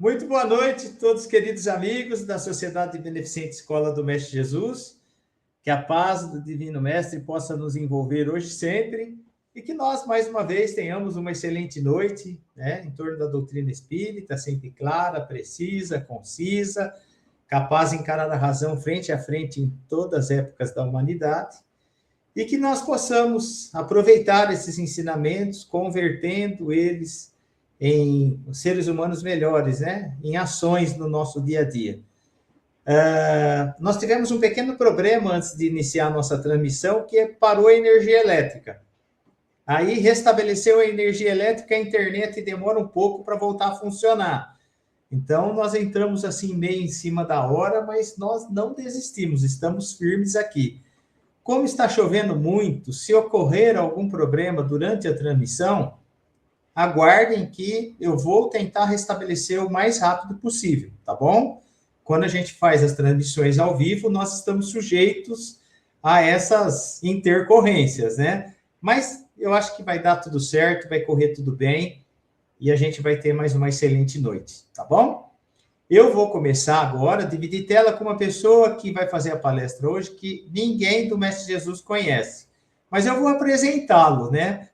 Muito boa noite, todos queridos amigos da Sociedade de Beneficente Escola do Mestre Jesus. Que a paz do Divino Mestre possa nos envolver hoje e sempre, e que nós, mais uma vez, tenhamos uma excelente noite, né, em torno da doutrina espírita, sempre clara, precisa, concisa, capaz de encarar a razão frente a frente em todas as épocas da humanidade, e que nós possamos aproveitar esses ensinamentos, convertendo eles em seres humanos melhores, né, em ações no nosso dia a dia. Nós tivemos um pequeno problema antes de iniciar a nossa transmissão, que parou a energia elétrica. Aí restabeleceu a energia elétrica, a internet demora um pouco para voltar a funcionar. Então, nós entramos assim meio em cima da hora, mas nós não desistimos, estamos firmes aqui. Como está chovendo muito, se ocorrer algum problema durante a transmissão, aguardem que eu vou tentar restabelecer o mais rápido possível, tá bom? Quando a gente faz as transmissões ao vivo, nós estamos sujeitos a essas intercorrências, né? Mas eu acho que vai dar tudo certo, vai correr tudo bem e a gente vai ter mais uma excelente noite, tá bom? Eu vou começar agora, dividir tela com uma pessoa que vai fazer a palestra hoje, que ninguém do Mestre Jesus conhece. Mas eu vou apresentá-lo, né?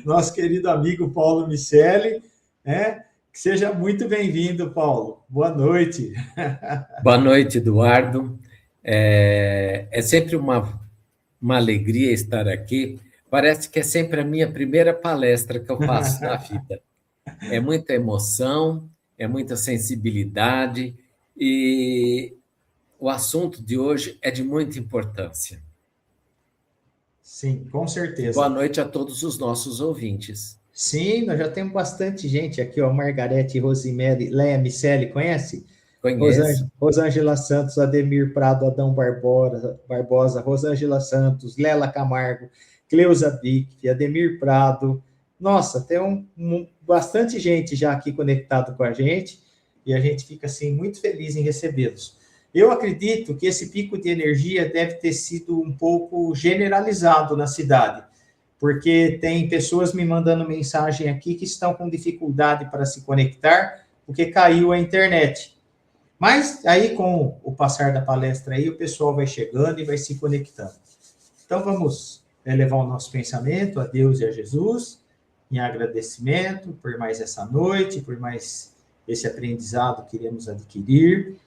Nosso querido amigo Paulo Micheli, né? Seja muito bem-vindo, Paulo. Boa noite. Boa noite, Eduardo. É sempre uma alegria estar aqui. Parece que é sempre a minha primeira palestra que eu faço na vida. É muita emoção, é muita sensibilidade e o assunto de hoje é de muita importância. Sim, com certeza. Boa noite a todos os nossos ouvintes. Sim, nós já temos bastante gente aqui, ó, Margarete Rosimere, Leia Miceli, conhece? Conheço. Rosângela Santos, Ademir Prado, Adão Barbosa, Rosângela Santos, Lela Camargo, Cleusa Bic, Ademir Prado. Nossa, tem bastante gente já aqui conectado com a gente e a gente fica, assim, muito feliz em recebê-los. Eu acredito que esse pico de energia deve ter sido um pouco generalizado na cidade, porque tem pessoas me mandando mensagem aqui que estão com dificuldade para se conectar, porque caiu a internet. Mas aí, com o passar da palestra aí, o pessoal vai chegando e vai se conectando. Então, vamos elevar o nosso pensamento a Deus e a Jesus, em agradecimento por mais essa noite, por mais esse aprendizado que iremos adquirir,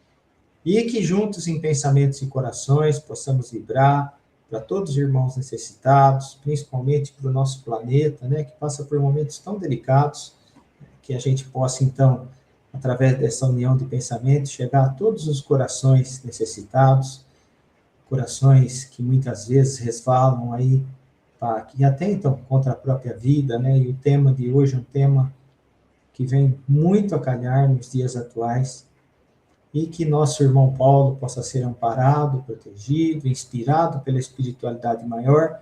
e que juntos em pensamentos e corações possamos vibrar para todos os irmãos necessitados, principalmente para o nosso planeta, né, que passa por momentos tão delicados, que a gente possa, então, através dessa união de pensamento, chegar a todos os corações necessitados, corações que muitas vezes resvalam aí, que atentam contra a própria vida, né, e o tema de hoje é um tema que vem muito a calhar nos dias atuais, e que nosso irmão Paulo possa ser amparado, protegido, inspirado pela espiritualidade maior,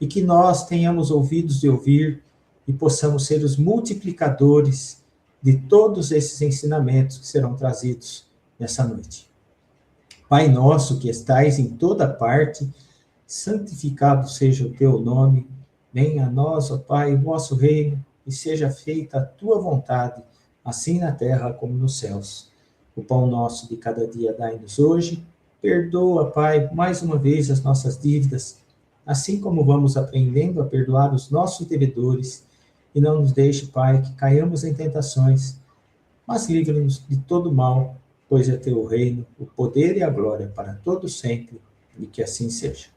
e que nós tenhamos ouvidos de ouvir e possamos ser os multiplicadores de todos esses ensinamentos que serão trazidos nessa noite. Pai nosso que estais em toda parte, santificado seja o teu nome, venha a nós, ó Pai, o vosso reino, e seja feita a tua vontade, assim na terra como nos céus. O pão nosso de cada dia dai-nos hoje. Perdoa, Pai, mais uma vez as nossas dívidas, assim como vamos aprendendo a perdoar os nossos devedores. E não nos deixe, Pai, que caiamos em tentações, mas livre-nos de todo mal, pois é teu o reino, o poder e a glória para todos sempre, e que assim seja.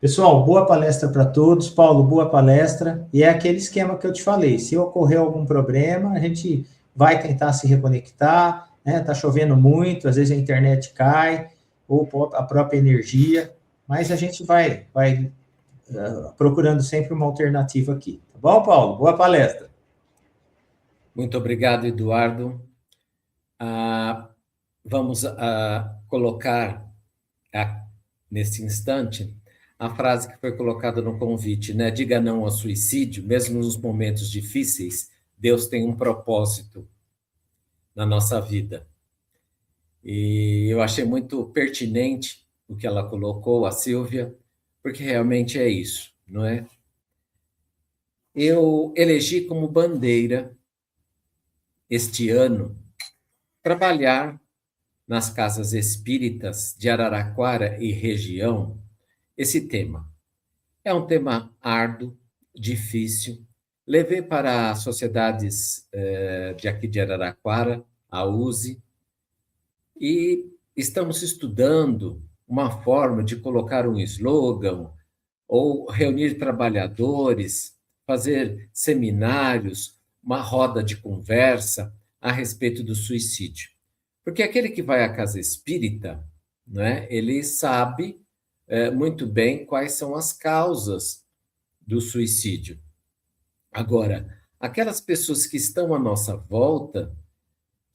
Pessoal, boa palestra para todos. Paulo, boa palestra. E é aquele esquema que eu te falei. Se ocorrer algum problema, a gente vai tentar se reconectar, né? Tá chovendo muito, às vezes a internet cai, ou a própria energia, mas a gente vai procurando sempre uma alternativa aqui. Tá bom, Paulo? Boa palestra. Muito obrigado, Eduardo. Vamos colocar nesse instante a frase que foi colocada no convite, né? Diga não ao suicídio, mesmo nos momentos difíceis, Deus tem um propósito na nossa vida. E eu achei muito pertinente o que ela colocou, a Silvia, porque realmente é isso, não é? eu elegi como bandeira este ano trabalhar nas casas espíritas de Araraquara e região esse tema. É um tema árduo, difícil. Levei para as sociedades de aqui de Araraquara, a USE, e estamos estudando uma forma de colocar um slogan ou reunir trabalhadores, fazer seminários, uma roda de conversa a respeito do suicídio. Porque aquele que vai à casa espírita, né, ele sabe muito bem quais são as causas do suicídio. Agora, aquelas pessoas que estão à nossa volta,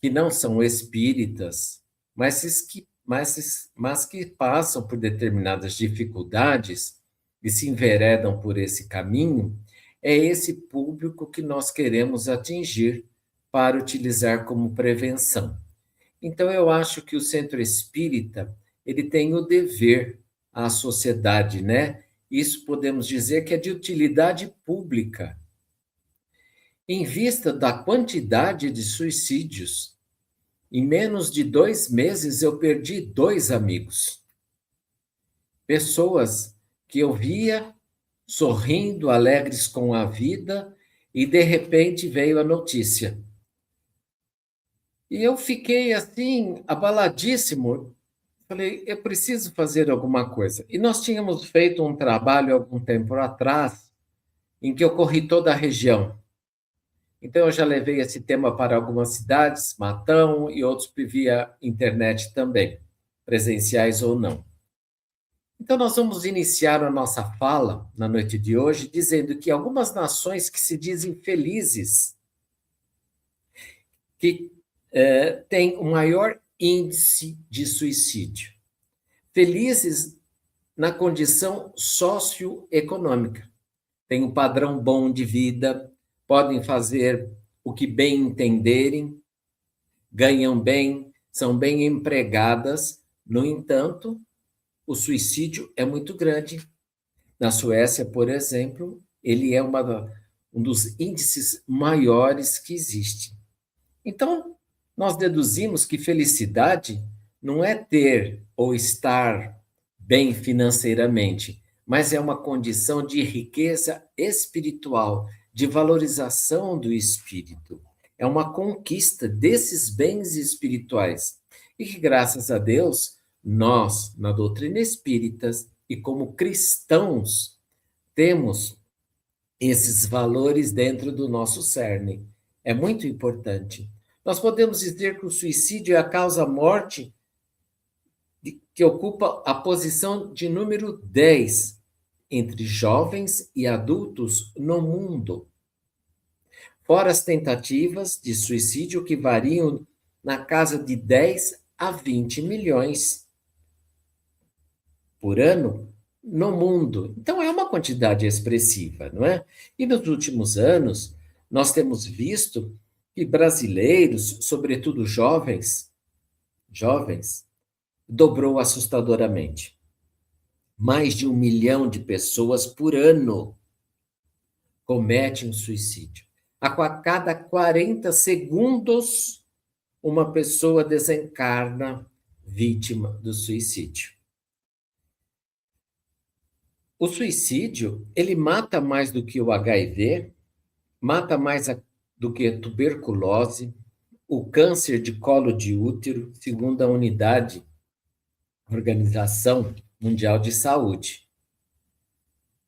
que não são espíritas, mas que passam por determinadas dificuldades e se enveredam por esse caminho, é esse público que nós queremos atingir para utilizar como prevenção. Então, eu acho que o centro espírita ele tem o dever à sociedade, né? Isso podemos dizer que é de utilidade pública. Em vista da quantidade de suicídios, em menos de 2 meses eu perdi 2 amigos. Pessoas que eu via sorrindo, alegres com a vida, e de repente veio a notícia. E eu fiquei assim, abaladíssimo. Falei, eu preciso fazer alguma coisa. E nós tínhamos feito um trabalho algum tempo atrás, em que eu corri toda a região. Então, eu já levei esse tema para algumas cidades, Matão e outros via internet também, presenciais ou não. Então, nós vamos iniciar a nossa fala na noite de hoje dizendo que algumas nações que se dizem felizes, que têm o maior índice de suicídio. Felizes na condição socioeconômica. Têm um padrão bom de vida, podem fazer o que bem entenderem, ganham bem, são bem empregadas. No entanto, o suicídio é muito grande. Na Suécia, por exemplo, ele é um dos índices maiores que existe. Então, nós deduzimos que felicidade não é ter ou estar bem financeiramente, mas é uma condição de riqueza espiritual, de valorização do espírito. É uma conquista desses bens espirituais. E que, graças a Deus, nós, na doutrina espírita e como cristãos, temos esses valores dentro do nosso cerne. É muito importante. Nós podemos dizer que o suicídio é a causa-morte que ocupa a posição de número 10 entre jovens e adultos no mundo. Fora as tentativas de suicídio que variam na casa de 10 a 20 milhões por ano no mundo. Então, é uma quantidade expressiva, não é? E nos últimos anos, nós temos visto que brasileiros, sobretudo jovens, dobrou assustadoramente. Mais de 1 milhão de pessoas por ano cometem um suicídio. A cada 40 segundos, uma pessoa desencarna vítima do suicídio. O suicídio, ele mata mais do que o HIV, mata mais do que a tuberculose, o câncer de colo de útero, segundo a Organização Mundial de Saúde.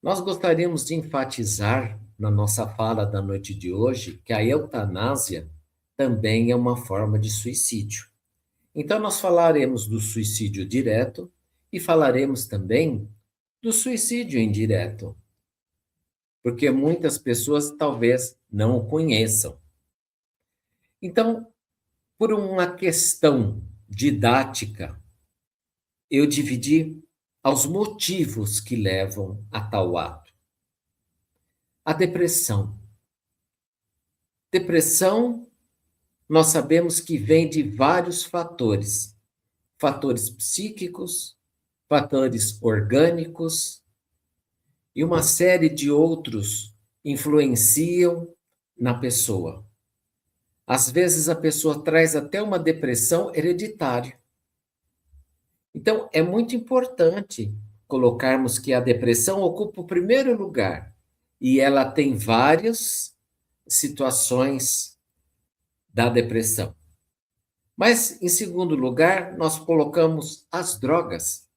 Nós gostaríamos de enfatizar na nossa fala da noite de hoje que a eutanásia também é uma forma de suicídio. Então, nós falaremos do suicídio direto e falaremos também do suicídio indireto, porque muitas pessoas talvez não o conheçam. Então, por uma questão didática, eu dividi aos motivos que levam a tal ato. A depressão. Depressão, nós sabemos que vem de vários fatores. Fatores psíquicos, fatores orgânicos e uma série de outros influenciam na pessoa. Às vezes a pessoa traz até uma depressão hereditária. Então, é muito importante colocarmos que a depressão ocupa o primeiro lugar e ela tem várias situações da depressão. Mas, em segundo lugar, nós colocamos as drogas.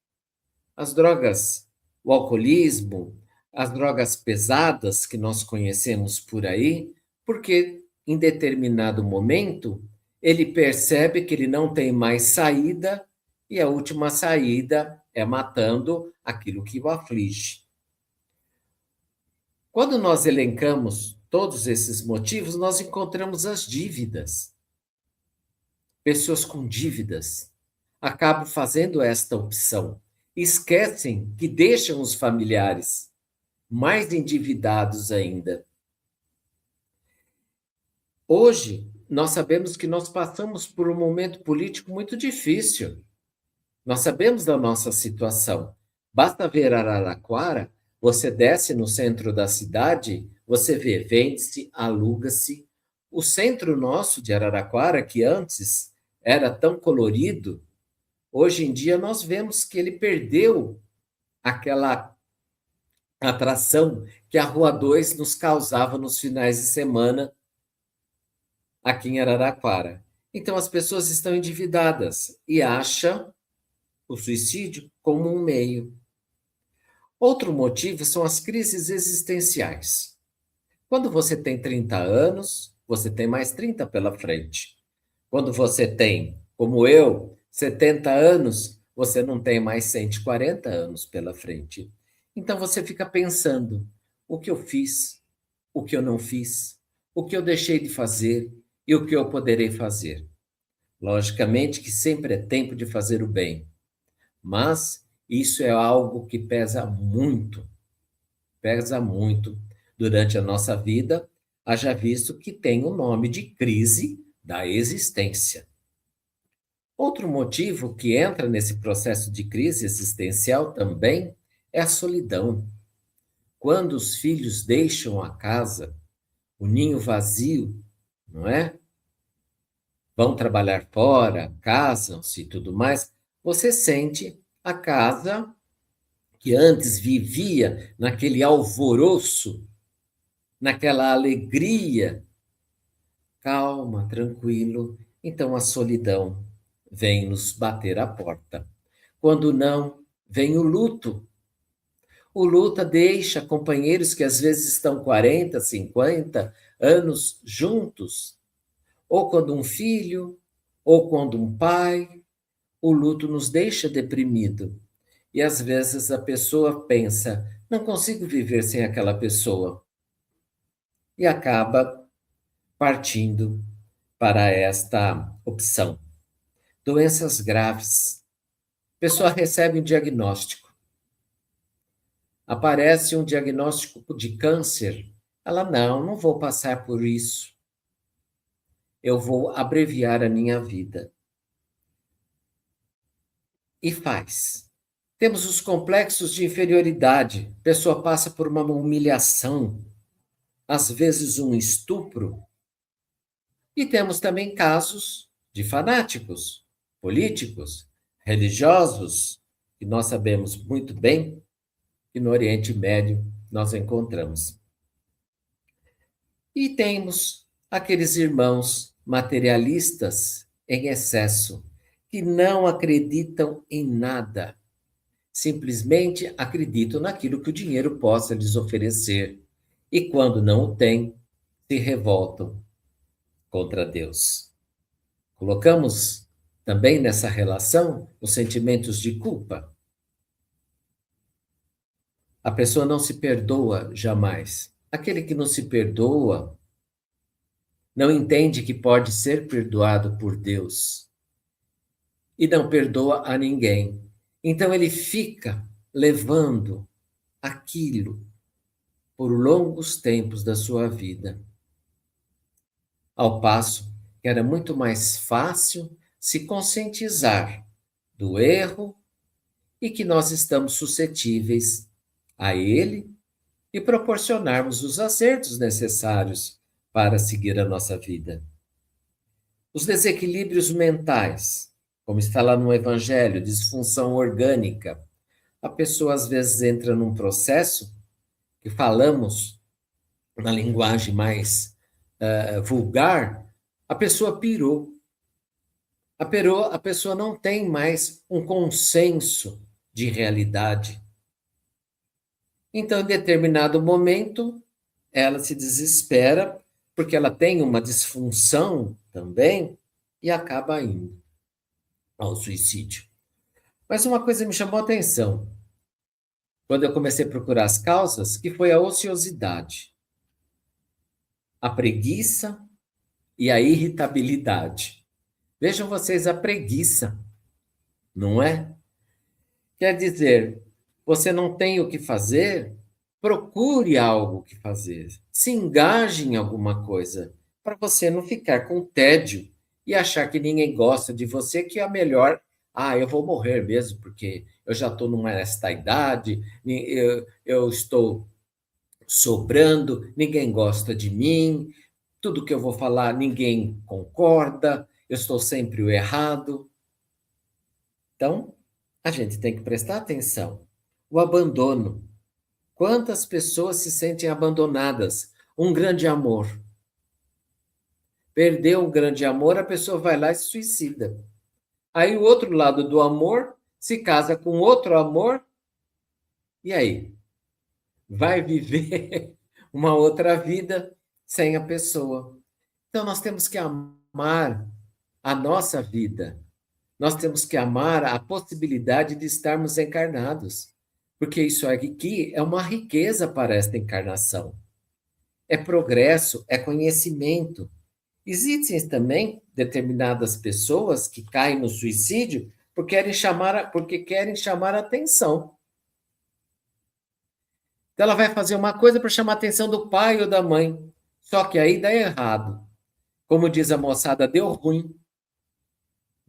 As drogas, o alcoolismo, as drogas pesadas que nós conhecemos por aí, porque em determinado momento ele percebe que ele não tem mais saída e a última saída é matando aquilo que o aflige. Quando nós elencamos todos esses motivos, nós encontramos as dívidas. Pessoas com dívidas acabam fazendo esta opção. Esquecem que deixam os familiares mais endividados ainda. Hoje, nós sabemos que nós passamos por um momento político muito difícil. Nós sabemos da nossa situação. Basta ver Araraquara, você desce no centro da cidade, você vê, vende-se, aluga-se. O centro nosso de Araraquara, que antes era tão colorido, hoje em dia nós vemos que ele perdeu aquela atração que a Rua 2 nos causava nos finais de semana aqui em Araraquara. Então as pessoas estão endividadas e acham o suicídio como um meio. Outro motivo são as crises existenciais. Quando você tem 30 anos, você tem mais 30 pela frente. Quando você tem, como eu, 70 anos, você não tem mais 140 anos pela frente. Então você fica pensando, o que eu fiz, o que eu não fiz, o que eu deixei de fazer e o que eu poderei fazer. Logicamente que sempre é tempo de fazer o bem, mas isso é algo que pesa muito durante a nossa vida, haja visto que tem o nome de crise da existência. Outro motivo que entra nesse processo de crise existencial também é a solidão. Quando os filhos deixam a casa, o ninho vazio, não é? Vão trabalhar fora, casam-se e tudo mais, você sente a casa que antes vivia naquele alvoroço, naquela alegria, calma, tranquilo. Então a solidão vem nos bater à porta. Quando não, vem o luto. O luto deixa companheiros que às vezes estão 40, 50 anos juntos, ou quando um filho, ou quando um pai, o luto nos deixa deprimido. E às vezes a pessoa pensa, não consigo viver sem aquela pessoa. E acaba partindo para esta opção. Doenças graves. A pessoa recebe um diagnóstico. Aparece um diagnóstico de câncer. Ela, não vou passar por isso. Eu vou abreviar a minha vida. E faz. Temos os complexos de inferioridade. A pessoa passa por uma humilhação, às vezes um estupro. E temos também casos de fanáticos, políticos, religiosos, que nós sabemos muito bem que no Oriente Médio nós encontramos. E temos aqueles irmãos materialistas em excesso, que não acreditam em nada, simplesmente acreditam naquilo que o dinheiro possa lhes oferecer. E quando não o têm, se revoltam contra Deus. Colocamos também nessa relação os sentimentos de culpa. A pessoa não se perdoa jamais. Aquele que não se perdoa não entende que pode ser perdoado por Deus e não perdoa a ninguém. Então ele fica levando aquilo por longos tempos da sua vida. Ao passo que era muito mais fácil se conscientizar do erro e que nós estamos suscetíveis a ele e proporcionarmos os acertos necessários para seguir a nossa vida. Os desequilíbrios mentais, como está lá no Evangelho, disfunção orgânica. A pessoa às vezes entra num processo que falamos na linguagem mais vulgar, a pessoa pirou. A pessoa não tem mais um consenso de realidade. Então, em determinado momento, ela se desespera, porque ela tem uma disfunção também, e acaba indo ao suicídio. Mas uma coisa me chamou a atenção, quando eu comecei a procurar as causas, que foi a ociosidade, a preguiça e a irritabilidade. Vejam vocês a preguiça, não é? Quer dizer, você não tem o que fazer, procure algo que fazer. Se engaje em alguma coisa, para você não ficar com tédio e achar que ninguém gosta de você, que é melhor. Ah, eu vou morrer mesmo, porque eu já estou nesta idade, eu estou sobrando, ninguém gosta de mim, tudo que eu vou falar ninguém concorda, eu estou sempre o errado. Então, a gente tem que prestar atenção. O abandono. Quantas pessoas se sentem abandonadas? Um grande amor. Perdeu um grande amor, a pessoa vai lá e se suicida. Aí o outro lado do amor se casa com outro amor. E aí? Vai viver uma outra vida sem a pessoa. Então nós temos que amar a nossa vida. Nós temos que amar a possibilidade de estarmos encarnados, porque isso aqui é uma riqueza para esta encarnação. É progresso, é conhecimento. Existem também determinadas pessoas que caem no suicídio porque querem chamar a atenção. Então ela vai fazer uma coisa para chamar a atenção do pai ou da mãe, só que aí dá errado. Como diz a moçada, deu ruim,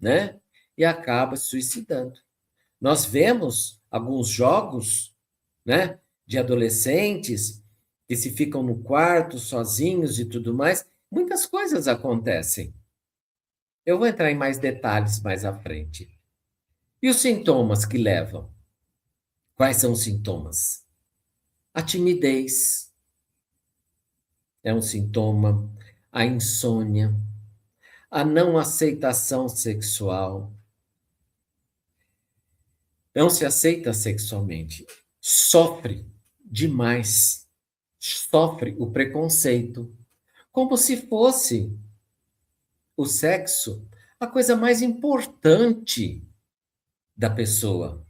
né? E acaba se suicidando. Nós vemos alguns jogos, né, de adolescentes que se ficam no quarto sozinhos e tudo mais. Muitas coisas acontecem. Eu vou entrar em mais detalhes mais à frente. E os sintomas que levam? Quais são os sintomas? A timidez é um sintoma, a insônia, a não aceitação sexual. Não se aceita sexualmente, sofre demais, sofre o preconceito, como se fosse o sexo a coisa mais importante da pessoa.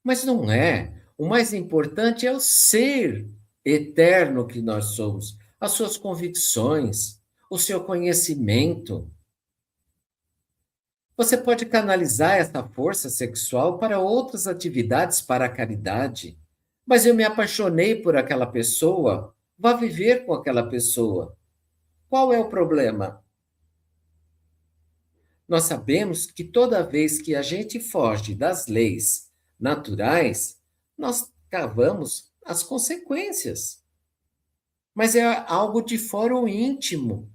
Mas não é. O mais importante é o ser eterno que nós somos, as suas convicções, o seu conhecimento. Você pode canalizar essa força sexual para outras atividades, para a caridade. Mas eu me apaixonei por aquela pessoa, vá viver com aquela pessoa. Qual é o problema? Nós sabemos que toda vez que a gente foge das leis naturais, nós cavamos as consequências. Mas é algo de fora íntimo.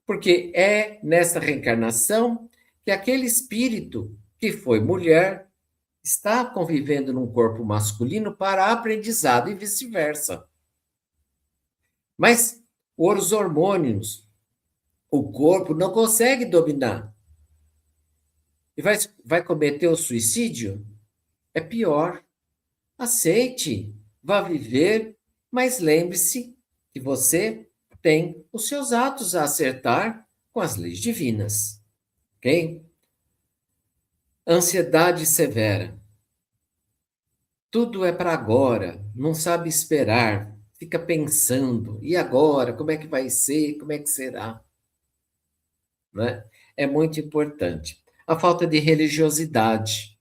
Porque é nessa reencarnação que aquele espírito que foi mulher está convivendo num corpo masculino para aprendizado e vice-versa. Mas os hormônios, o corpo não consegue dominar. E vai cometer o suicídio? É pior. Aceite, vá viver, mas lembre-se que você tem os seus atos a acertar com as leis divinas. Ok? Ansiedade severa. Tudo é para agora, não sabe esperar, fica pensando, e agora? Como é que vai ser? Como é que será? Né? É muito importante. A falta de religiosidade.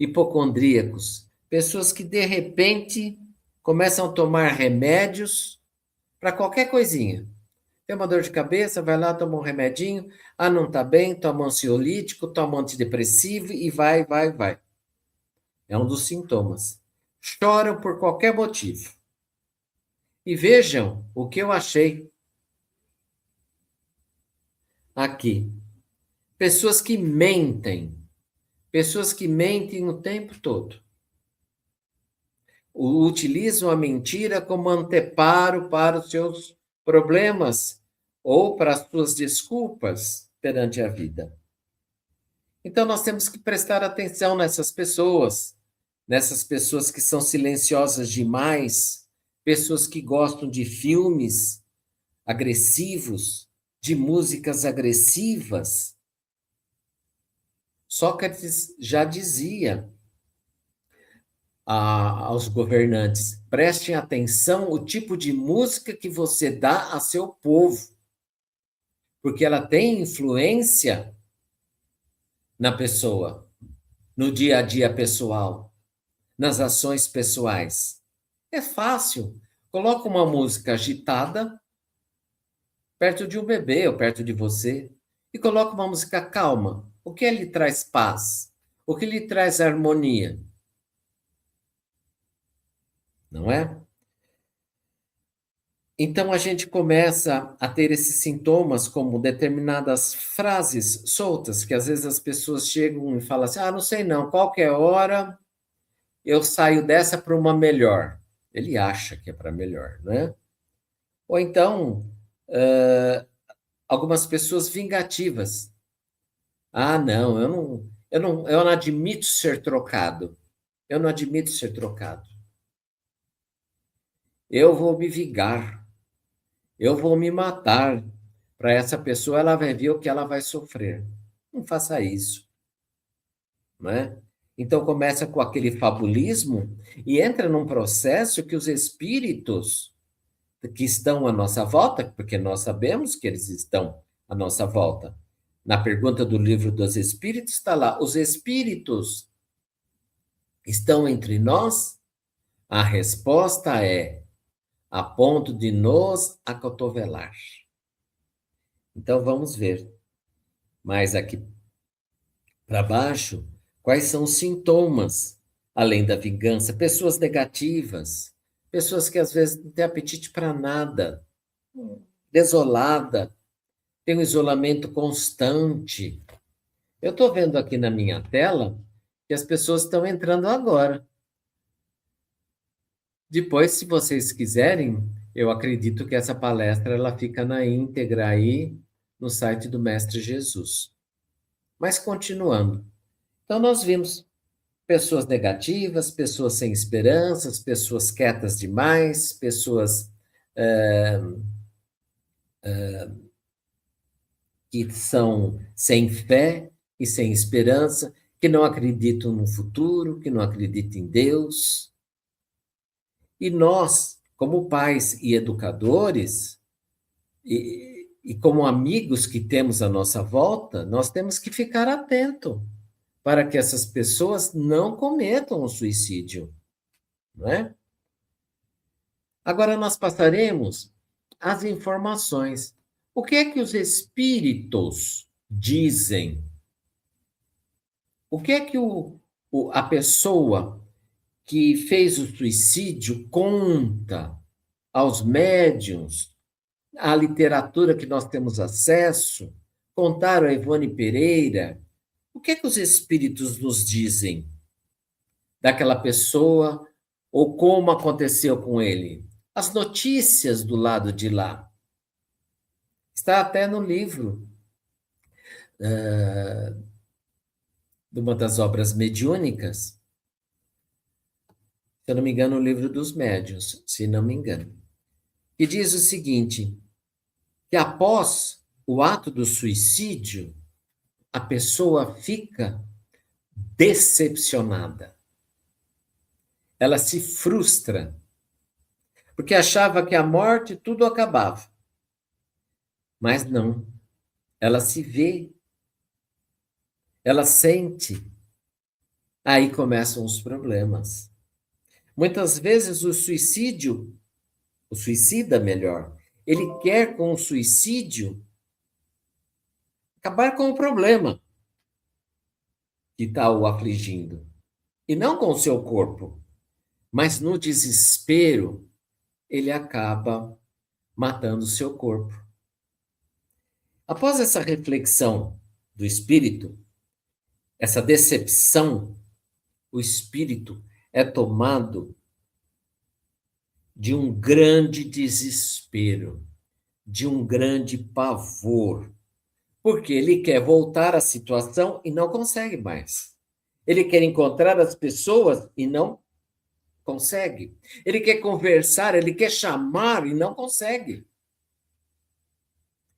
Hipocondríacos, pessoas que de repente começam a tomar remédios para qualquer coisinha. Tem uma dor de cabeça, vai lá, toma um remedinho. Ah, não está bem, toma um ansiolítico, toma um antidepressivo e vai. É um dos sintomas. choram por qualquer motivo. E vejam o que eu achei aqui. Pessoas que mentem o tempo todo. Utilizam a mentira como anteparo para os seus problemas ou para as suas desculpas perante a vida. Então, nós temos que prestar atenção nessas pessoas que são silenciosas demais, pessoas que gostam de filmes agressivos, de músicas agressivas. Sócrates já dizia aos governantes: prestem atenção o tipo de música que você dá a seu povo, porque ela tem influência na pessoa, no dia a dia pessoal, nas ações pessoais. É fácil. Coloca uma música agitada perto de um bebê ou perto de você e coloca uma música calma. O que lhe traz paz? O que lhe traz harmonia? Não é? Então a gente começa a ter esses sintomas como determinadas frases soltas, que às vezes as pessoas chegam e falam assim: não sei não, qualquer hora eu saio dessa para uma melhor. Ele acha que é para melhor, né? Ou então, algumas pessoas vingativas. Não, eu não admito ser trocado. Eu não admito ser trocado. Eu vou me vingar. Eu vou me matar. Para essa pessoa, ela vai ver o que ela vai sofrer. Não faça isso, não é? Então começa com aquele fabulismo e entra num processo que os espíritos que estão à nossa volta, porque nós sabemos que eles estão à nossa volta. Na pergunta do livro dos Espíritos está lá: os espíritos estão entre nós? A resposta é: a ponto de nos acotovelar. Então vamos ver mais aqui para baixo quais são os sintomas, além da vingança. Pessoas negativas, pessoas que às vezes não têm apetite para nada, desolada, tem um isolamento constante. Eu estou vendo aqui na minha tela que as pessoas estão entrando agora. Depois, se vocês quiserem, eu acredito que essa palestra ela fica na íntegra aí no site do Mestre Jesus. Mas continuando. Então, nós vimos pessoas negativas, pessoas sem esperanças, pessoas quietas demais, pessoas que são sem fé e sem esperança, que não acreditam no futuro, que não acreditam em Deus. E nós, como pais e educadores, e como amigos que temos à nossa volta, nós temos que ficar atento para que essas pessoas não cometam o suicídio, não é? Agora nós passaremos às informações. O que é que os espíritos dizem? O que é que a pessoa que fez o suicídio conta aos médiuns, à literatura que nós temos acesso? Contaram a Ivone Pereira. O que é que os espíritos nos dizem daquela pessoa ou como aconteceu com ele? As notícias do lado de lá. Está até no livro de uma das obras mediúnicas, se eu não me engano, o livro dos médiuns, se não me engano, que diz o seguinte, que após o ato do suicídio, a pessoa fica decepcionada. Ela se frustra, porque achava que a morte tudo acabava. Mas não, ela se vê, ela sente. Aí começam os problemas. Muitas vezes o suicida melhor, ele quer com o suicídio acabar com o problema que está o afligindo, e não com o seu corpo, Mas no desespero, ele acaba matando o seu corpo. Após essa reflexão do espírito, essa decepção, o espírito é tomado de um grande desespero, de um grande pavor, porque ele quer voltar à situação e não consegue mais. Ele quer encontrar as pessoas e não consegue. Ele quer conversar, ele quer chamar e não consegue.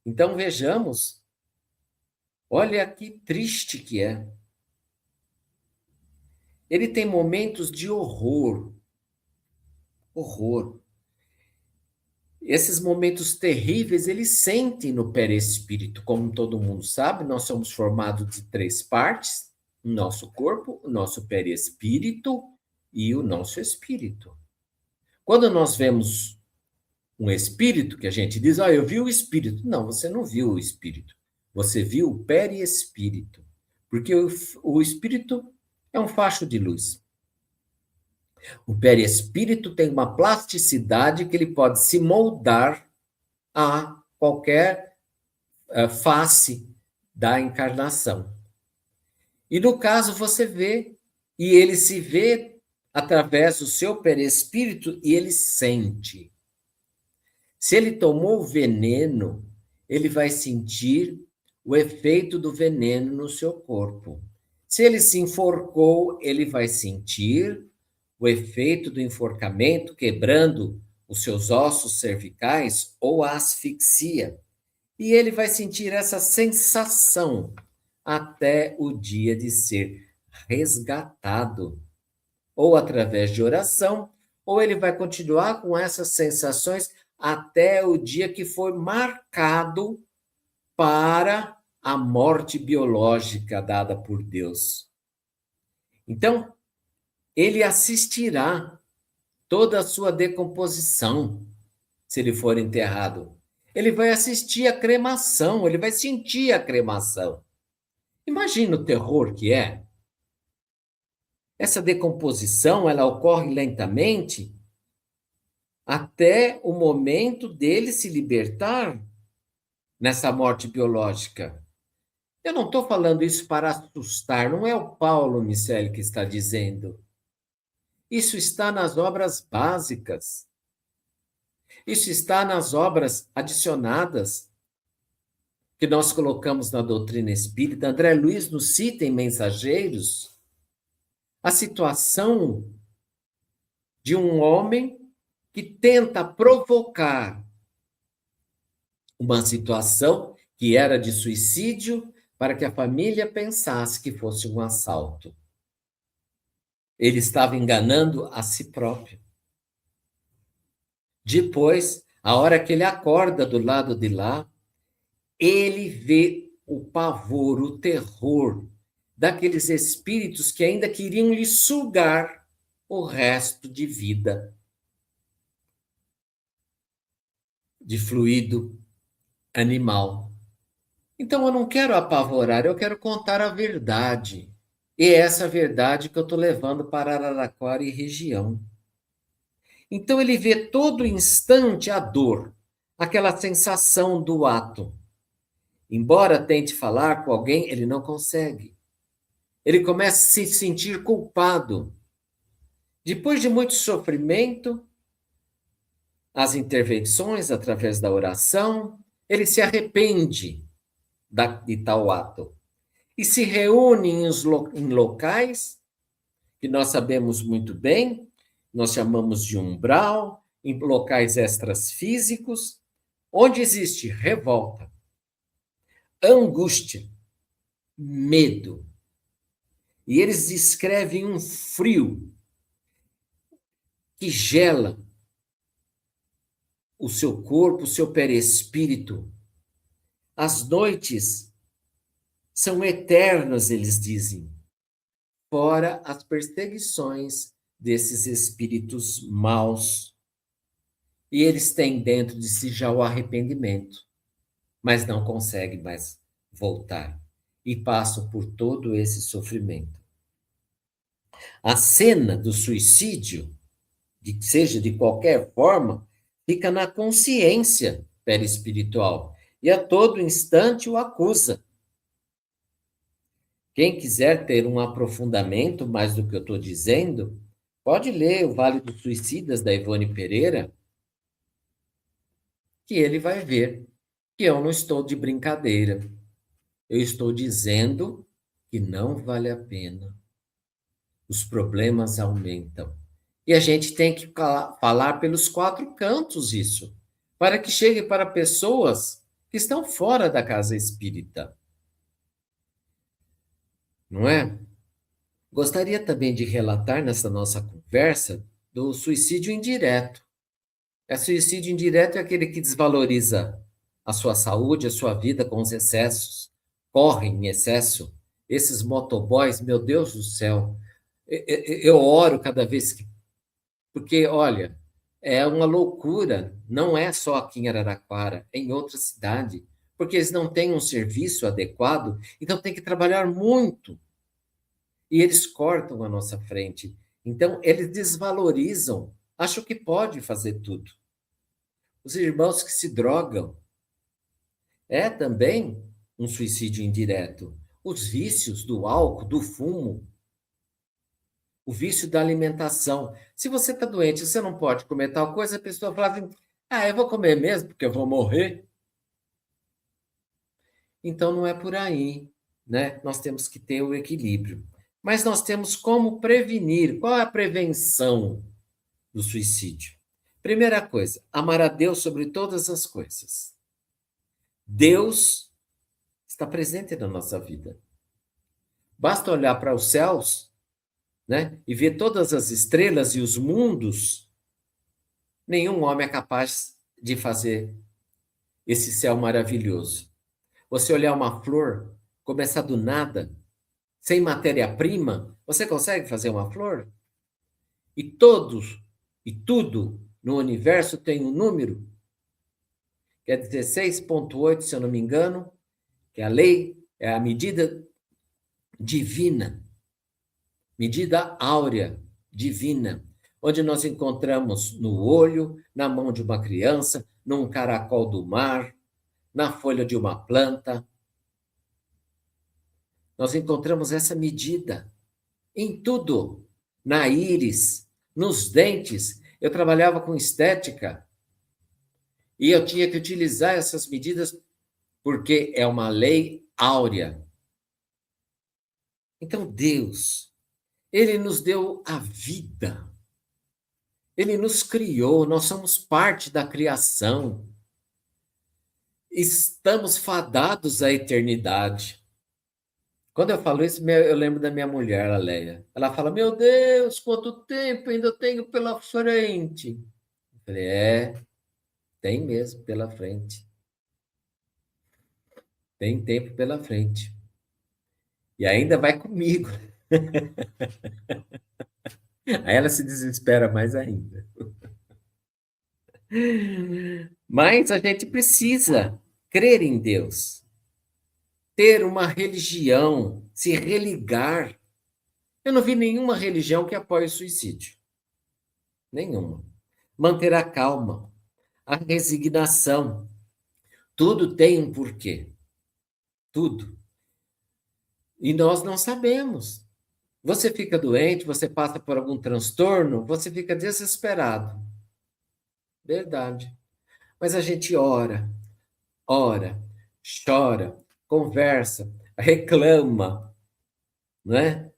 Então vejamos, olha que triste que é. Ele tem momentos de horror. Horror. Esses momentos terríveis ele sente no perispírito. Como todo mundo sabe, nós somos formados de 3 partes: o nosso corpo, o nosso perispírito e o nosso espírito. Quando nós vemos um espírito, que a gente diz, eu vi o espírito. Não, você não viu o espírito. Você viu o perispírito. Porque o espírito é um facho de luz. O perispírito tem uma plasticidade que ele pode se moldar a qualquer face da encarnação. E no caso você vê, e ele se vê através do seu perispírito e ele sente. Se ele tomou veneno, ele vai sentir o efeito do veneno no seu corpo. Se ele se enforcou, ele vai sentir o efeito do enforcamento, quebrando os seus ossos cervicais ou a asfixia. E ele vai sentir essa sensação até o dia de ser resgatado, ou através de oração, ou ele vai continuar com essas sensações até o dia que foi marcado para a morte biológica dada por Deus. Então, ele assistirá toda a sua decomposição, se ele for enterrado. Ele vai assistir a cremação, ele vai sentir a cremação. Imagina o terror que é. Essa decomposição, ela ocorre lentamente até o momento dele se libertar nessa morte biológica. Eu não estou falando isso para assustar, não é o Paulo Miceli que está dizendo. Isso está nas obras básicas. Isso está nas obras adicionadas que nós colocamos na doutrina espírita. André Luiz nos cita em Mensageiros a situação de um homem que tenta provocar uma situação que era de suicídio para que a família pensasse que fosse um assalto. Ele estava enganando a si próprio. Depois, a hora que ele acorda do lado de lá, ele vê o pavor, o terror daqueles espíritos que ainda queriam lhe sugar o resto de vida, de fluido animal. Então, eu não quero apavorar, eu quero contar a verdade. E é essa verdade que eu estou levando para Araraquara e região. Então, ele vê todo instante a dor, aquela sensação do ato. Embora tente falar com alguém, ele não consegue. Ele começa a se sentir culpado. Depois de muito sofrimento, as intervenções através da oração, ele se arrepende de tal ato. E se reúne em locais que nós sabemos muito bem, nós chamamos de umbral, em locais extrafísicos, onde existe revolta, angústia, medo. E eles descrevem um frio que gela o seu corpo, o seu perispírito. As noites são eternas, eles dizem, fora as perseguições desses espíritos maus. E eles têm dentro de si já o arrependimento, mas não conseguem mais voltar e passam por todo esse sofrimento. A cena do suicídio seja de qualquer forma, fica na consciência perispiritual e a todo instante o acusa. Quem quiser ter um aprofundamento mais do que eu estou dizendo, pode ler O Vale dos Suicidas, da Ivone Pereira, que ele vai ver que eu não estou de brincadeira. Eu estou dizendo que não vale a pena. Os problemas aumentam. E a gente tem que falar pelos 4 cantos isso, para que chegue para pessoas que estão fora da casa espírita. Não é? Gostaria também de relatar nessa nossa conversa do suicídio indireto. Suicídio indireto é aquele que desvaloriza a sua saúde, a sua vida com os excessos, corre em excesso. Esses motoboys, meu Deus do céu, eu oro cada vez que... Porque, olha, é uma loucura, não é só aqui em Araraquara, é em outra cidade, porque eles não têm um serviço adequado, então tem que trabalhar muito. E eles cortam a nossa frente. Então, eles desvalorizam, acham que pode fazer tudo. Os irmãos que se drogam é também um suicídio indireto. Os vícios do álcool, do fumo, o vício da alimentação. Se você está doente, você não pode comer tal coisa, a pessoa fala assim, eu vou comer mesmo, porque eu vou morrer. Então, não é por aí, né? Nós temos que ter o equilíbrio. Mas nós temos como prevenir. Qual é a prevenção do suicídio? Primeira coisa, amar a Deus sobre todas as coisas. Deus está presente na nossa vida. Basta olhar para os céus, né, e ver todas as estrelas e os mundos. Nenhum homem é capaz de fazer esse céu maravilhoso. Você olhar uma flor, começar do nada, sem matéria-prima, você consegue fazer uma flor? E tudo no universo tem um número, que é 16,8, se eu não me engano, que é a lei, é a medida divina, medida áurea divina, onde nós encontramos no olho, na mão de uma criança, num caracol do mar, na folha de uma planta. Nós encontramos essa medida em tudo, na íris, nos dentes. Eu trabalhava com estética e eu tinha que utilizar essas medidas porque é uma lei áurea. Então, Deus, Ele nos deu a vida. Ele nos criou, nós somos parte da criação. Estamos fadados à eternidade. Quando eu falo isso, eu lembro da minha mulher, a Leia. Ela fala, meu Deus, quanto tempo ainda tenho pela frente. Eu falei, tem mesmo pela frente. Tem tempo pela frente. E ainda vai comigo. Aí ela se desespera mais ainda. Mas a gente precisa crer em Deus, ter uma religião, se religar. Eu não vi nenhuma religião que apoie o suicídio. Nenhuma. Manter a calma, a resignação. Tudo tem um porquê. Tudo. E nós não sabemos. Você fica doente, você passa por algum transtorno, você fica desesperado. Verdade. Mas a gente ora, chora, conversa, reclama, né?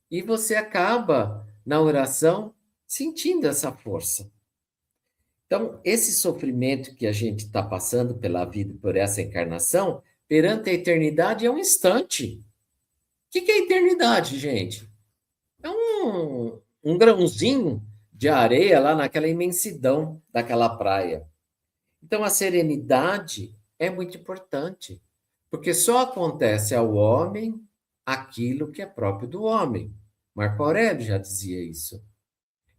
E você acaba, na oração, sentindo essa força. Então, esse sofrimento que a gente está passando pela vida, por essa encarnação, perante a eternidade, é um instante. O que é eternidade, gente? É um grãozinho de areia lá naquela imensidão daquela praia. Então, a serenidade é muito importante, porque só acontece ao homem aquilo que é próprio do homem. Marco Aurélio já dizia isso.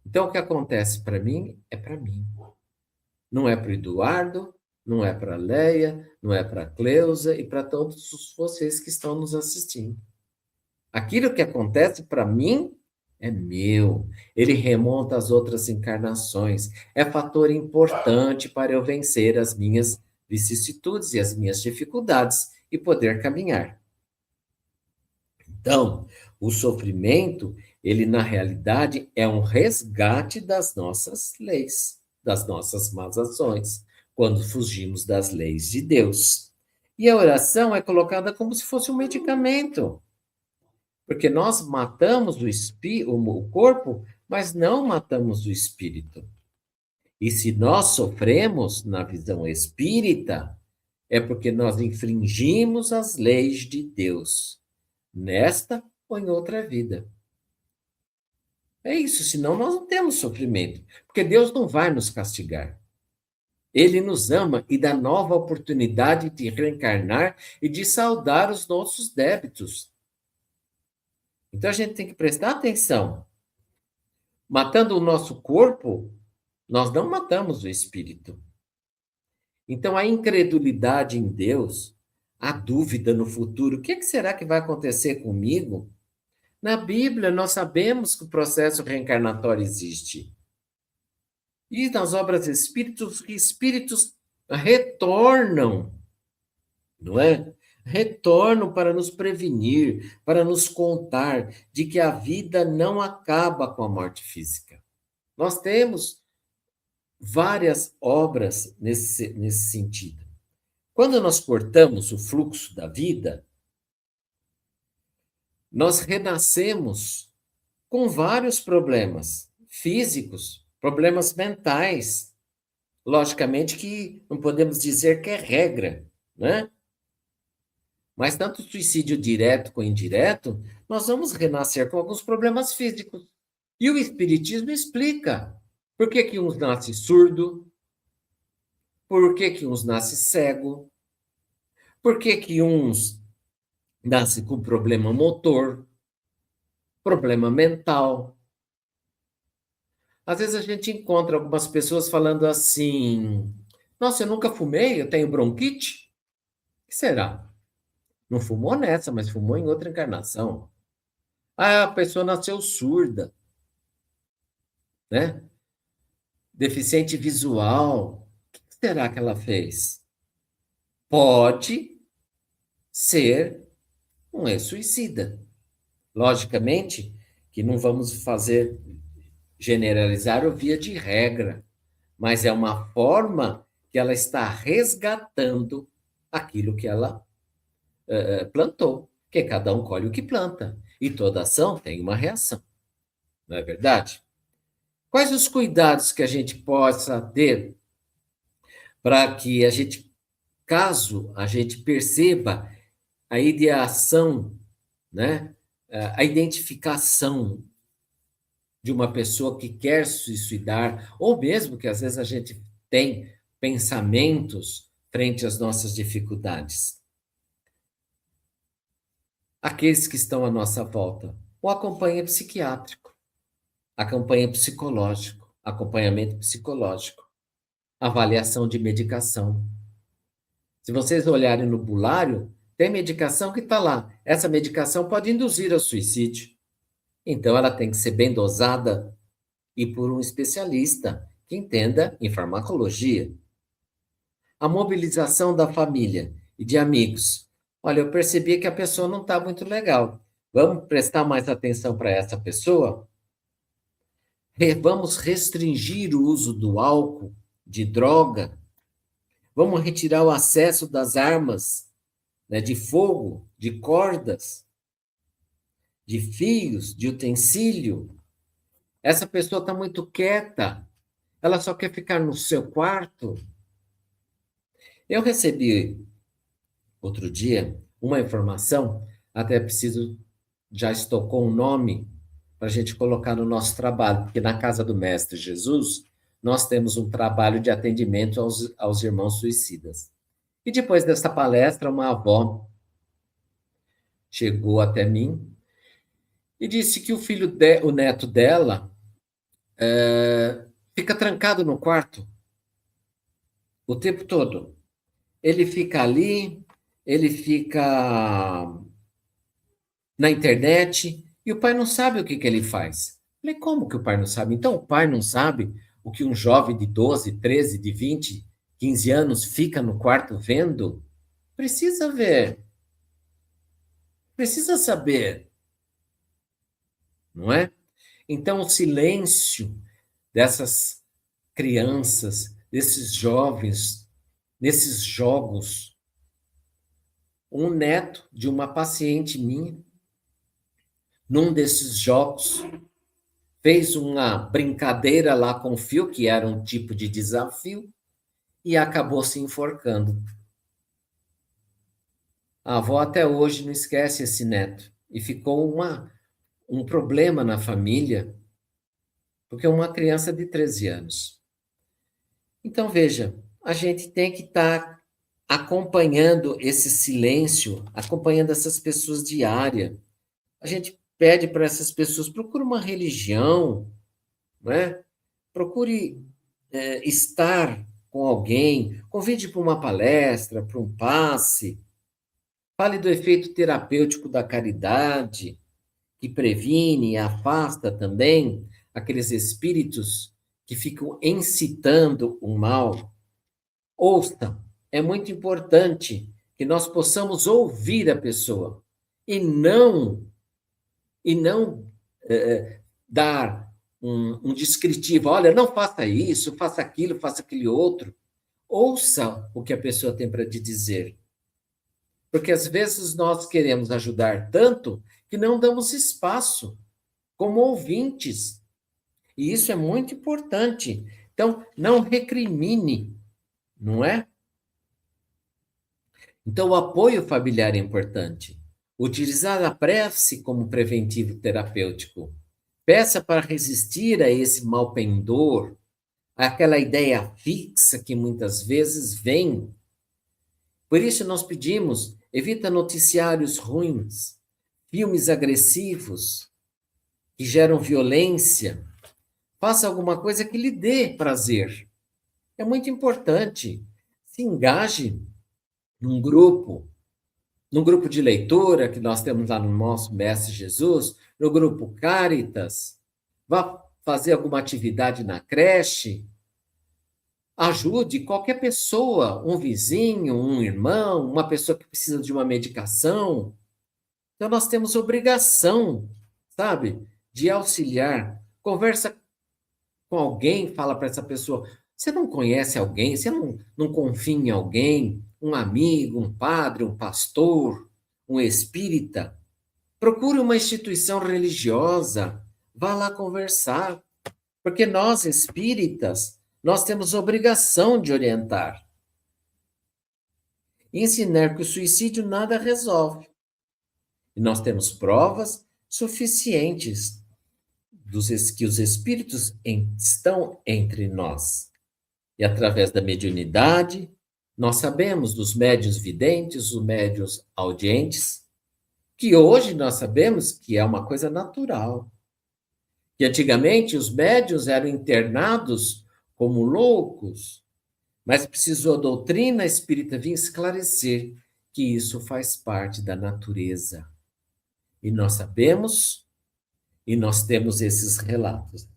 Então, o que acontece para mim é para mim. Não é para o Eduardo, não é para a Leia, não é para a Cleusa e para todos vocês que estão nos assistindo. Aquilo que acontece para mim é meu. Ele remonta às outras encarnações. É fator importante para eu vencer as minhas vicissitudes e as minhas dificuldades e poder caminhar. Então, o sofrimento, ele na realidade é um resgate das nossas leis, das nossas más ações, quando fugimos das leis de Deus. E a oração é colocada como se fosse um medicamento, porque nós matamos o corpo, mas não matamos o espírito. E se nós sofremos na visão espírita, é porque nós infringimos as leis de Deus, nesta ou em outra vida. É isso, senão nós não temos sofrimento, porque Deus não vai nos castigar. Ele nos ama e dá nova oportunidade de reencarnar e de saldar os nossos débitos. Então a gente tem que prestar atenção. Matando o nosso corpo, nós não matamos o espírito. Então a incredulidade em Deus, a dúvida no futuro, o que será que vai acontecer comigo? Na Bíblia, nós sabemos que o processo reencarnatório existe. E nas obras espíritos, os espíritos retornam, não é? Retornam para nos prevenir, para nos contar de que a vida não acaba com a morte física. Nós temos várias obras nesse sentido. Quando nós cortamos o fluxo da vida, nós renascemos com vários problemas físicos, problemas mentais. Logicamente que não podemos dizer que é regra, né? Mas tanto suicídio direto como indireto, nós vamos renascer com alguns problemas físicos. E o Espiritismo explica por que que uns nascem surdo, por que que uns nascem cego, por que que uns nascem com problema motor, problema mental. Às vezes a gente encontra algumas pessoas falando assim: nossa, eu nunca fumei, eu tenho bronquite. O que será? Não fumou nessa, mas fumou em outra encarnação. Ah, a pessoa nasceu surda, né? Deficiente visual. O que será que ela fez? Pode ser um ex-suicida. Logicamente que não vamos fazer generalizar ou via de regra, mas é uma forma que ela está resgatando aquilo que ela plantou, que cada um colhe o que planta, e toda ação tem uma reação, não é verdade? Quais os cuidados que a gente possa ter para que a gente, caso a gente perceba a ideação, né, a identificação de uma pessoa que quer se suicidar, ou mesmo que às vezes a gente tem pensamentos frente às nossas dificuldades. Aqueles que estão à nossa volta, o acompanhamento psiquiátrico, acompanhamento psicológico, avaliação de medicação. Se vocês olharem no bulário, tem medicação que está lá. Essa medicação pode induzir ao suicídio. Então, ela tem que ser bem dosada e por um especialista que entenda em farmacologia. A mobilização da família e de amigos. Olha, eu percebi que a pessoa não está muito legal. Vamos prestar mais atenção para essa pessoa? Vamos restringir o uso do álcool, de droga. Vamos retirar o acesso das armas, né, de fogo, de cordas, de fios, de utensílio. Essa pessoa está muito quieta. Ela só quer ficar no seu quarto. Eu recebi, outro dia, uma informação, até preciso, já estou com um nome para a gente colocar no nosso trabalho, porque na Casa do Mestre Jesus, nós temos um trabalho de atendimento aos irmãos suicidas. E depois dessa palestra, uma avó chegou até mim e disse que o neto dela fica trancado no quarto o tempo todo. Ele fica ali, ele fica na internet, E o pai não sabe o que que ele faz. Falei, como que o pai não sabe? Então o pai não sabe o que um jovem de 12, 13, de 20, 15 anos fica no quarto vendo? Precisa ver, precisa saber, não é? Então o silêncio dessas crianças, desses jovens, nesses jogos. Um neto de uma paciente minha, num desses jogos, fez uma brincadeira lá com o fio, que era um tipo de desafio, e acabou se enforcando. A avó até hoje não esquece esse neto. E ficou um problema na família, porque é uma criança de 13 anos. Então, veja, a gente tem que estar acompanhando esse silêncio, acompanhando essas pessoas diária. A gente pede para essas pessoas, procure uma religião, né? Procure estar com alguém, convide para uma palestra, para um passe, fale do efeito terapêutico da caridade, que previne e afasta também aqueles espíritos que ficam incitando o mal. Ouça, é muito importante que nós possamos ouvir a pessoa e não dar um descritivo. Olha, não faça isso, faça aquilo, faça aquele outro. Ouça o que a pessoa tem para te dizer. Porque às vezes nós queremos ajudar tanto que não damos espaço como ouvintes. E isso é muito importante. Então, não recrimine, não é? Então, o apoio familiar é importante. Utilizar a prece como preventivo terapêutico. Peça para resistir a esse mal pendor, àquela ideia fixa que muitas vezes vem. Por isso, nós pedimos: evita noticiários ruins, filmes agressivos que geram violência. Faça alguma coisa que lhe dê prazer. É muito importante. Se engaje num grupo, no grupo de leitura que nós temos lá no nosso Mestre Jesus, no grupo Caritas, vá fazer alguma atividade na creche, ajude qualquer pessoa, um vizinho, um irmão, uma pessoa que precisa de uma medicação. Então nós temos obrigação, sabe, de auxiliar. Conversa com alguém, fala para essa pessoa, você não conhece alguém, você não confia em alguém, um amigo, um padre, um pastor, um espírita? Procure uma instituição religiosa, vá lá conversar, porque nós espíritas, nós temos obrigação de orientar. E ensinar que o suicídio nada resolve. E nós temos provas suficientes que os espíritos estão entre nós. E através da mediunidade, nós sabemos dos médiuns videntes, os médiuns audientes, que hoje nós sabemos que é uma coisa natural. Que antigamente os médiuns eram internados como loucos, mas precisou a doutrina espírita vir esclarecer que isso faz parte da natureza. E nós sabemos, e nós temos esses relatos.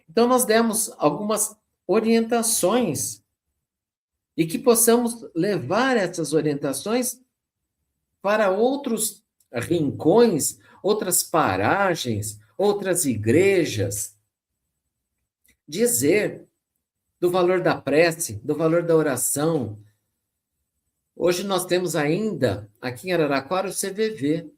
Então, nós demos algumas orientações e que possamos levar essas orientações para outros rincões, outras paragens, outras igrejas. Dizer do valor da prece, do valor da oração. Hoje nós temos ainda, aqui em Araraquara, o CVV.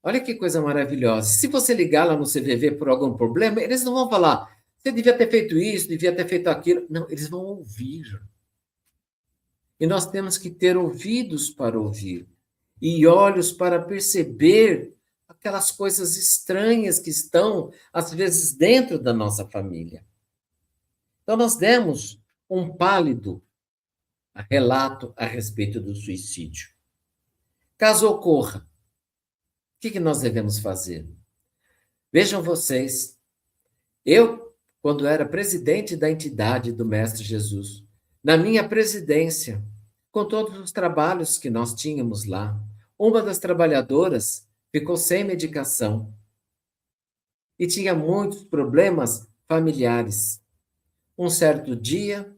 Olha que coisa maravilhosa. Se você ligar lá no CVV por algum problema, eles não vão falar, você devia ter feito isso, devia ter feito aquilo. Não, eles vão ouvir. E nós temos que ter ouvidos para ouvir e olhos para perceber aquelas coisas estranhas que estão, às vezes, dentro da nossa família. Então, nós demos um pálido relato a respeito do suicídio. Caso ocorra, o que nós devemos fazer? Vejam vocês, eu, quando era presidente da entidade do Mestre Jesus, na minha presidência, com todos os trabalhos que nós tínhamos lá, uma das trabalhadoras ficou sem medicação. e tinha muitos problemas familiares. Um certo dia,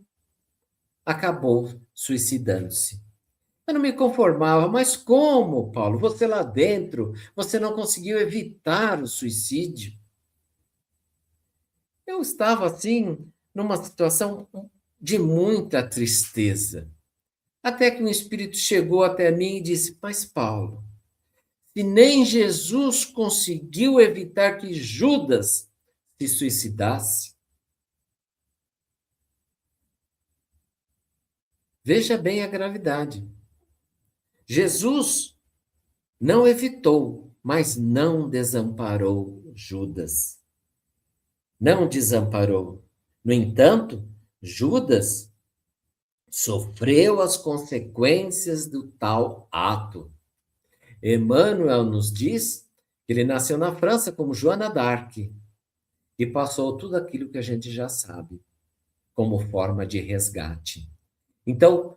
acabou suicidando-se. Eu não me conformava, mas como, Paulo? Você lá dentro, você não conseguiu evitar o suicídio? Eu estava assim, numa situação de muita tristeza. Até que um espírito chegou até mim e disse: Mas, Paulo, se nem Jesus conseguiu evitar que Judas se suicidasse, veja bem a gravidade. Jesus não evitou, mas não desamparou Judas. Não desamparou. No entanto, Judas sofreu as consequências do tal ato. Emmanuel nos diz que ele nasceu na França como Joana d'Arc e passou tudo aquilo que a gente já sabe como forma de resgate. Então,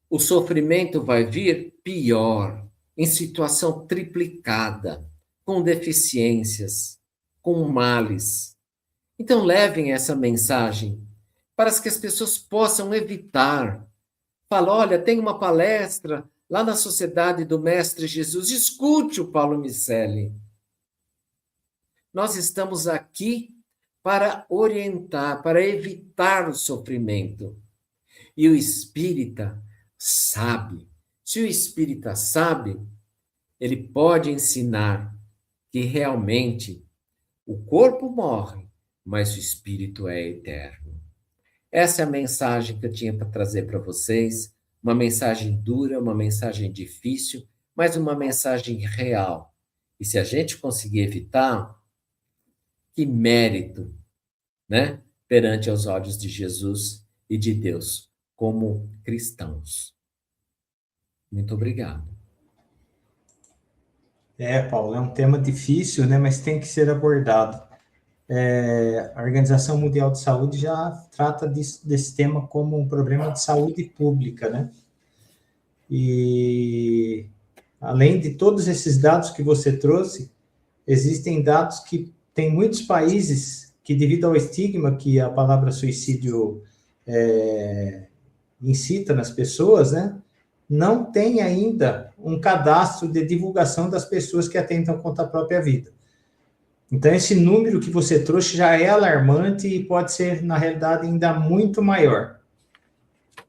o sofrimento vai vir pior, em situação triplicada, com deficiências, com males. Então, levem essa mensagem para que as pessoas possam evitar. Fala, olha, tem uma palestra lá na Sociedade do Mestre Jesus. Escute o Paulo Miceli. Nós estamos aqui para orientar, para evitar o sofrimento. E o espírita sabe. Se o espírita sabe, ele pode ensinar que realmente o corpo morre, mas o espírito é eterno. Essa é a mensagem que eu tinha para trazer para vocês. Uma mensagem dura, uma mensagem difícil, mas uma mensagem real. E se a gente conseguir evitar, que mérito, né? Perante os olhos de Jesus e de Deus, como cristãos. Muito obrigado. Paulo, é um tema difícil, né, mas tem que ser abordado. A Organização Mundial de Saúde já trata desse tema como um problema de saúde pública, né? E além de todos esses dados que você trouxe, existem dados que tem muitos países que, devido ao estigma que a palavra suicídio incita nas pessoas, né, não tem ainda um cadastro de divulgação das pessoas que atentam contra a própria vida. Então, esse número que você trouxe já é alarmante e pode ser, na realidade, ainda muito maior.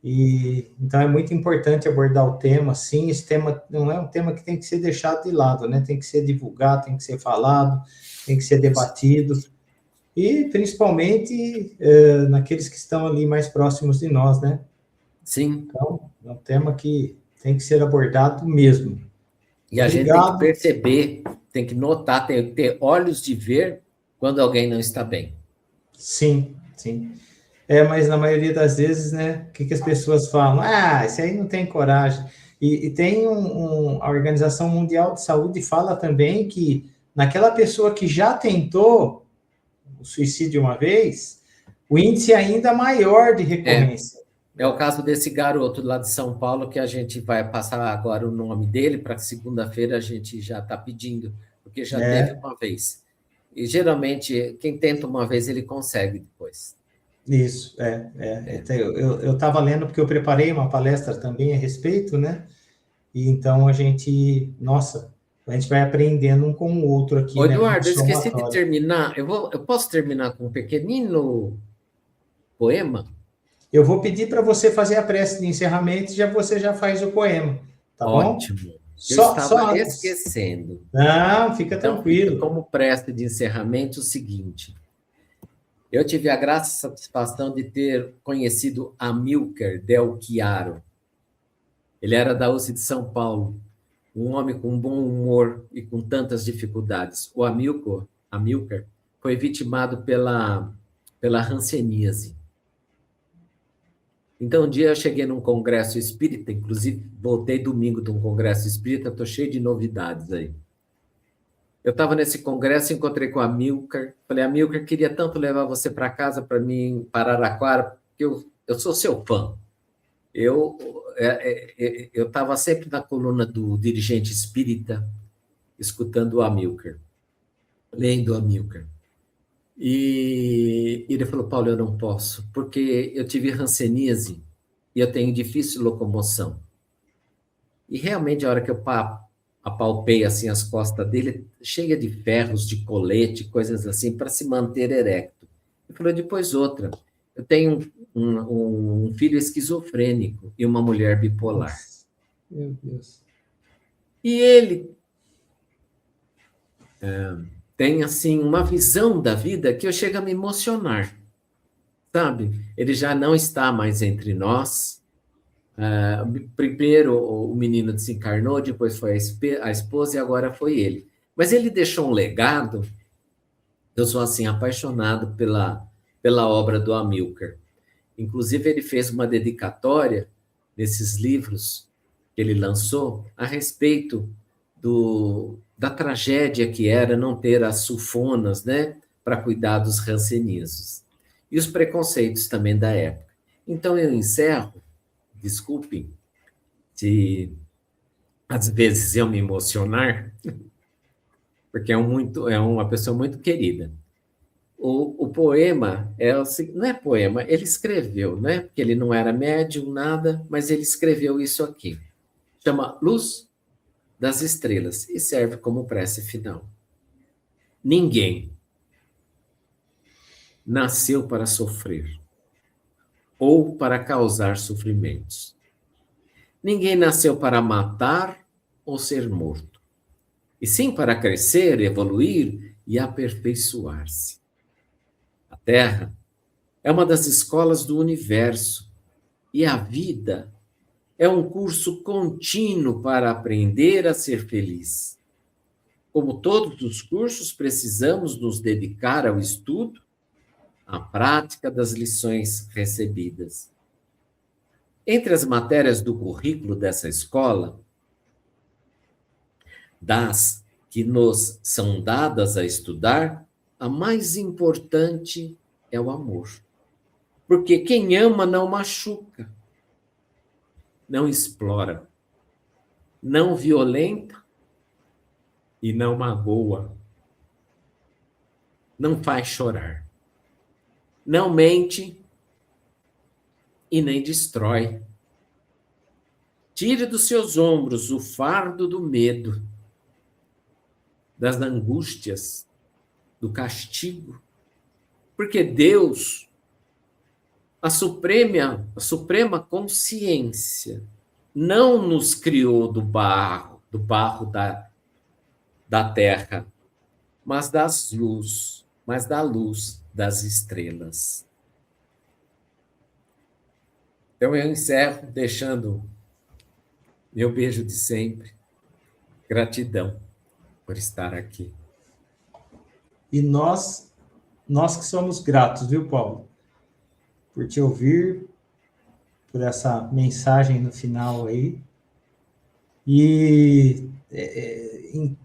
Então, é muito importante abordar o tema, sim. Esse tema não é um tema que tem que ser deixado de lado, né? Tem que ser divulgado, tem que ser falado, tem que ser debatido. E, principalmente, naqueles que estão ali mais próximos de nós, né? Sim. Então, é um tema que tem que ser abordado mesmo. E a gente tem que perceber, tem que notar, tem que ter olhos de ver quando alguém não está bem. Sim, sim. Mas na maioria das vezes, né, o que as pessoas falam? Esse aí não tem coragem. E tem a Organização Mundial de Saúde fala também que naquela pessoa que já tentou o suicídio uma vez, o índice é ainda maior de recorrência. É o caso desse garoto lá de São Paulo, que a gente vai passar agora o nome dele, para que segunda-feira a gente já está pedindo, porque já teve uma vez. E geralmente, quem tenta uma vez, ele consegue depois. Isso, Eu estava lendo porque eu preparei uma palestra também a respeito, né? E então a gente vai aprendendo um com o outro aqui, Ô, né? Eduardo, eu esqueci de terminar. Eu posso terminar com um pequenino poema? Eu vou pedir para você fazer a prece de encerramento e você já faz o poema, tá bom? Ótimo. Eu estava esquecendo. Não, fica então, tranquilo. Fica como prece de encerramento o seguinte. Eu tive a graça e satisfação de ter conhecido Amílcar Del Chiaro. Ele era da USP de São Paulo, um homem com bom humor e com tantas dificuldades. O Amílcar foi vitimado pela hanseníase. Então, um dia eu cheguei num congresso espírita, inclusive voltei domingo de um congresso espírita, estou cheio de novidades aí. Eu estava nesse congresso, encontrei com a Amílcar, falei, Amílcar, queria tanto levar você para casa, para mim, para Araraquara, porque eu sou seu fã. Eu estava sempre na coluna do Dirigente Espírita, escutando o Amílcar, lendo o Amílcar. E ele falou, Paulo, eu não posso, porque eu tive hanseníase e eu tenho difícil locomoção. E realmente, a hora que eu apalpei assim as costas dele, cheia de ferros, de colete, coisas assim, para se manter erecto. Ele falou, depois outra. Eu tenho um filho esquizofrênico e uma mulher bipolar. Nossa, meu Deus. E ele tem, assim, uma visão da vida que eu chego a me emocionar, sabe? Ele já não está mais entre nós. Primeiro o menino desencarnou, depois foi a esposa e agora foi ele. Mas ele deixou um legado. Eu sou, assim, apaixonado pela obra do Amilcar. Inclusive, ele fez uma dedicatória nesses livros que ele lançou a respeito da tragédia que era não ter as sulfonas, né, para cuidar dos ranceníseos. E os preconceitos também da época. Então, eu encerro, desculpem se às vezes eu me emocionar, porque é uma pessoa muito querida. O poema não é poema, ele escreveu, né? Porque ele não era médium, nada, mas ele escreveu isso aqui. Chama Luz das Estrelas e serve como prece final. Ninguém nasceu para sofrer ou para causar sofrimentos. Ninguém nasceu para matar ou ser morto, e sim para crescer, evoluir e aperfeiçoar-se. A Terra é uma das escolas do universo e a vida é um curso contínuo para aprender a ser feliz. Como todos os cursos, precisamos nos dedicar ao estudo, à prática das lições recebidas. Entre as matérias do currículo dessa escola, das que nos são dadas a estudar, a mais importante é o amor. Porque quem ama não machuca, não explora, não violenta e não magoa, não faz chorar, não mente e nem destrói. Tire dos seus ombros o fardo do medo, das angústias, do castigo, porque Deus, a suprema consciência, não nos criou do barro da terra, mas da luz das estrelas. Então eu encerro deixando meu beijo de sempre, gratidão por estar aqui. E nós que somos gratos, viu, Paulo? Por te ouvir, por essa mensagem no final aí. E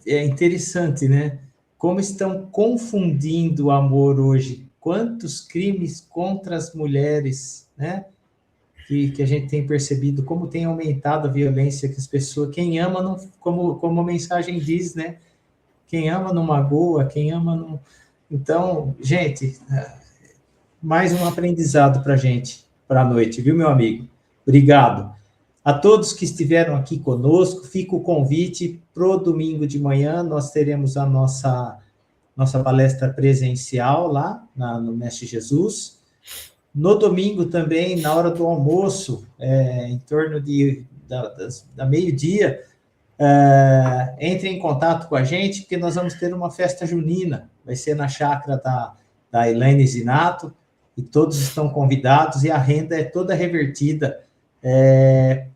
é interessante, né? Como estão confundindo o amor hoje. Quantos crimes contra as mulheres, né? Que a gente tem percebido, como tem aumentado a violência que as pessoas... Quem ama, não, como a mensagem diz, né? Quem ama não magoa, quem ama não... Então, gente, mais um aprendizado para a gente, para a noite, viu, meu amigo? Obrigado. A todos que estiveram aqui conosco, fica o convite para o domingo de manhã, nós teremos a nossa palestra presencial lá no Mestre Jesus. No domingo também, na hora do almoço, em torno da meio-dia, entre em contato com a gente, porque nós vamos ter uma festa junina, vai ser na chácara da Elaine Zinato, e todos estão convidados, e a renda é toda revertida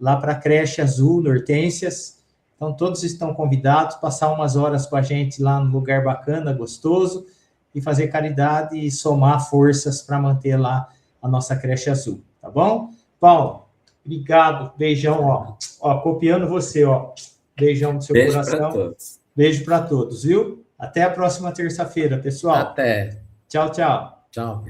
lá para a creche Azul, no Hortências. Então, todos estão convidados, passar umas horas com a gente lá num lugar bacana, gostoso, e fazer caridade e somar forças para manter lá a nossa creche Azul, tá bom? Paulo, obrigado, beijão, ó, copiando você, ó, beijão do seu Beijo coração. Para todos. Beijo para todos, viu? Até a próxima terça-feira, pessoal. Até. Tchau, tchau. Tchau.